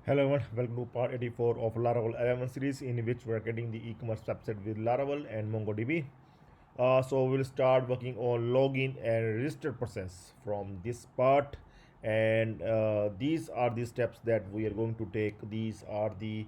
Hello everyone, welcome to part 84 of Laravel 11 series, in which we are getting the e-commerce website with Laravel and MongoDB. So we'll start working on login and register process from this part, and these are the steps that we are going to take. These are the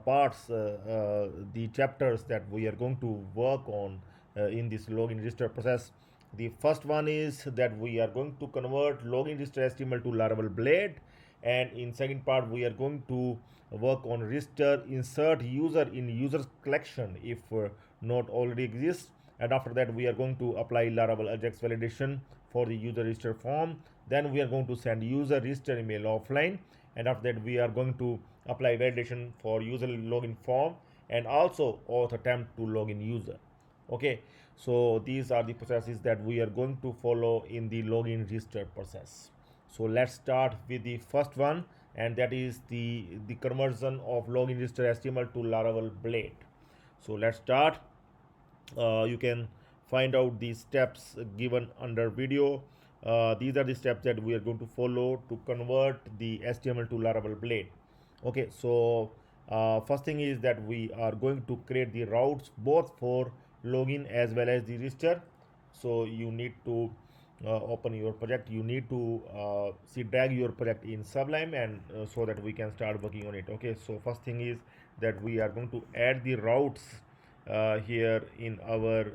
parts, the chapters that we are going to work on in this login register process. The first one is that we are going to convert login register HTML to Laravel Blade, and in second part we are going to work on register insert user in users collection if not already exists, and after that we are going to apply Laravel Ajax validation for the user register form. Then we are going to send user register email offline, and after that we are going to apply validation for user login form and also auth attempt to login user. Okay, so these are the processes that we are going to follow in the login register process. So let's start with the first one, and that is the conversion of login register HTML to Laravel Blade. So let's start. You can find out the steps given under video. These are the steps that we are going to follow to convert the HTML to Laravel Blade. Okay, so first thing is that we are going to create the routes both for login as well as the register. So you need to open your project. You need to drag your project in Sublime, and so that we can start working on it. Okay, so first thing is that we are going to add the routes here in our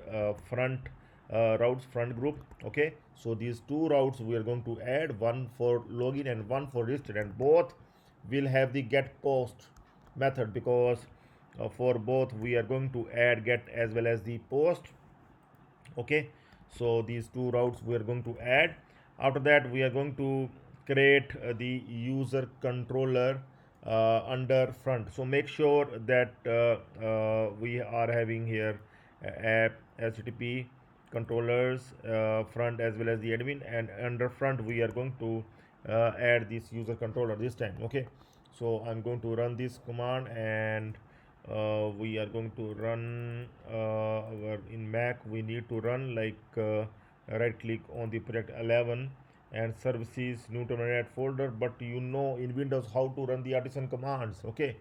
routes front group. Okay, so these two routes we are going to add, one for login and one for register, and both will have the get post method, because for both we are going to add get as well as the post. Okay, so these two routes we are going to add. After that we are going to create the user controller under front. So make sure that we are having here app http controllers front as well as the admin, and under front we are going to add this user controller this time. Okay, so I'm going to run this command, and we are going to run in Mac we need to run like right click on the project 11 and services new terminal folder, but in Windows how to run the artisan commands. Okay,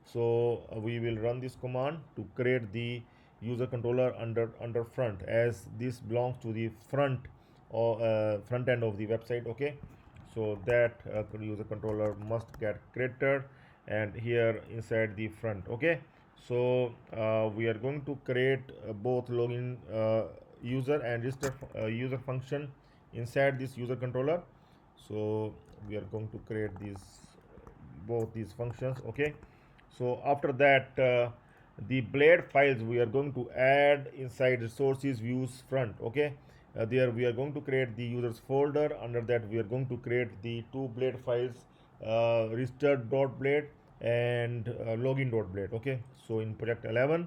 so we will run this command to create the user controller under front, as this belongs to the front or front end of the website. Okay, so that user controller must get created and here inside the front. Okay, so we are going to create both login user and register user function inside this user controller. So we are going to create both these functions. Okay, so after that the blade files we are going to add inside resources views front. Okay, there we are going to create the users folder. Under that we are going to create the two blade files, register.blade and login.blade. Okay, so in project 11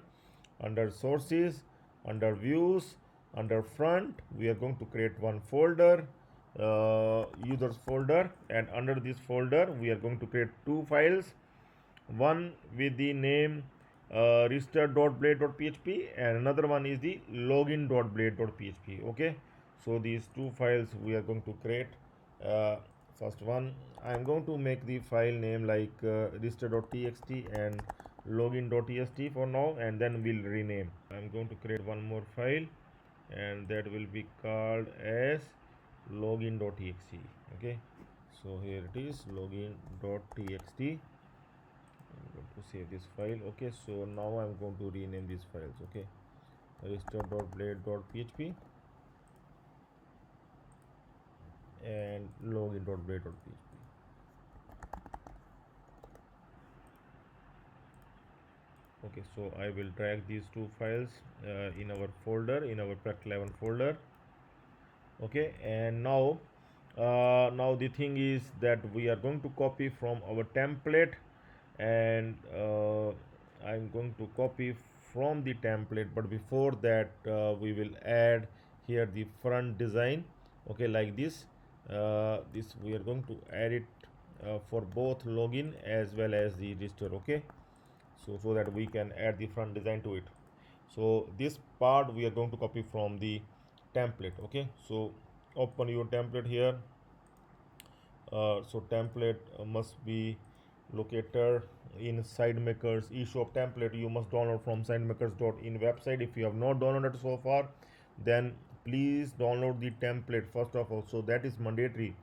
under sources, under views, under front we are going to create one folder, users folder, and under this folder we are going to create two files, one with the name register.blade.php and another one is the login.blade.php. Okay, so these two files we are going to create. First one, I am going to make the file name like register.txt and login.txt for now, and then we'll rename. I'm going to create one more file, and that will be called as login.txt. Okay, so here it is, login.txt. I'm going to save this file. Okay, so now I'm going to rename these files. Okay, register.blade.php and login.blade.php. Okay, so I will drag these two files in our folder, in our project 11 folder. Okay, and now the thing is that we are going to copy from our template, and I'm going to copy from the template, but before that we will add here the front design. Okay, like this we are going to add it for both login as well as the register. Okay, so that we can add the front design to it. So this part we are going to copy from the template. Okay, so open your template here. So template must be locator in sidemakers eShop template. You must download from sidemakers.in website. If you have not downloaded so far, then please download the template first of all. So that is mandatory.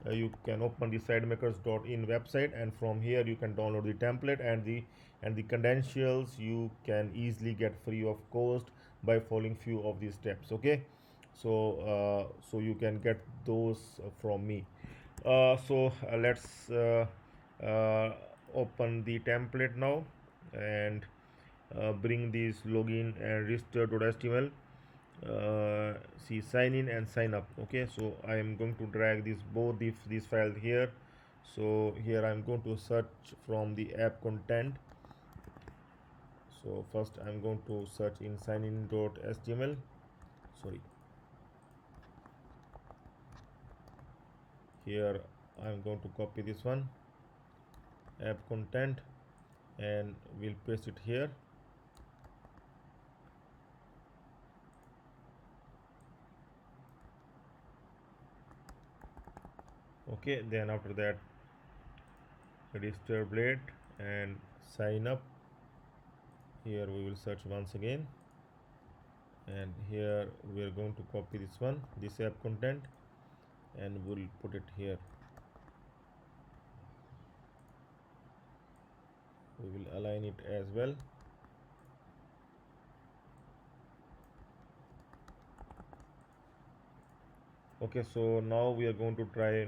You can open the sidemakers.in website, and from here you can download the template and the credentials you can easily get free of cost by following few of these steps. Okay, so you can get those from me. Let's uh, open the template now and bring this login and register.html. See, sign in and sign up. Okay, so I am going to drag this both these files here. So here I'm going to search from the app content. So first I'm going to search in signin.html. Sorry, here I'm going to copy this one, app content, and we'll paste it here. Okay, then after that register blade and sign up. Here we will search once again, and here we are going to copy this one, this app content, and we'll put it here. We will align it as well. Okay, so now we are going to try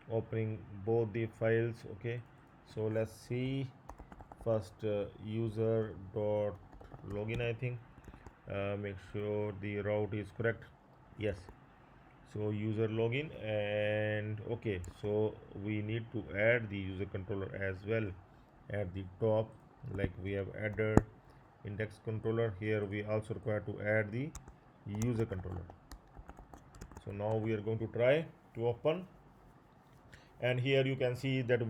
opening both the files. Okay, so let's see. First user dot login, I think. Make sure the route is correct. Yes, so user login, and okay, so we need to add the user controller as well at the top, like we have added index controller. Here we also require to add the user controller. So now we are going to try to open, and here you can see that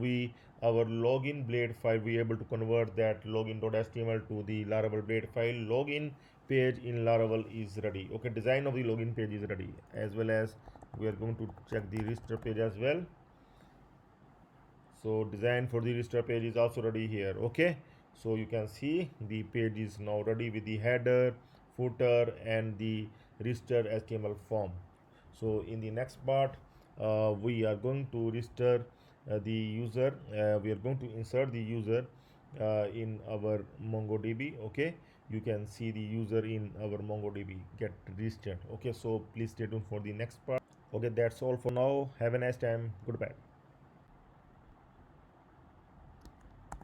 our login blade file, we able to convert that login.html to the Laravel blade file. Login page in Laravel is ready. Okay, design of the login page is ready, as well as we are going to check the register page as well. So design for the register page is also ready here. Okay, so you can see the page is now ready with the header, footer, and the register HTML form. So in the next part, we are going to register the user. We are going to insert the user in our MongoDB. Okay, you can see the user in our MongoDB get registered. Okay, so please stay tuned for the next part. Okay, that's all for now. Have a nice time. Goodbye.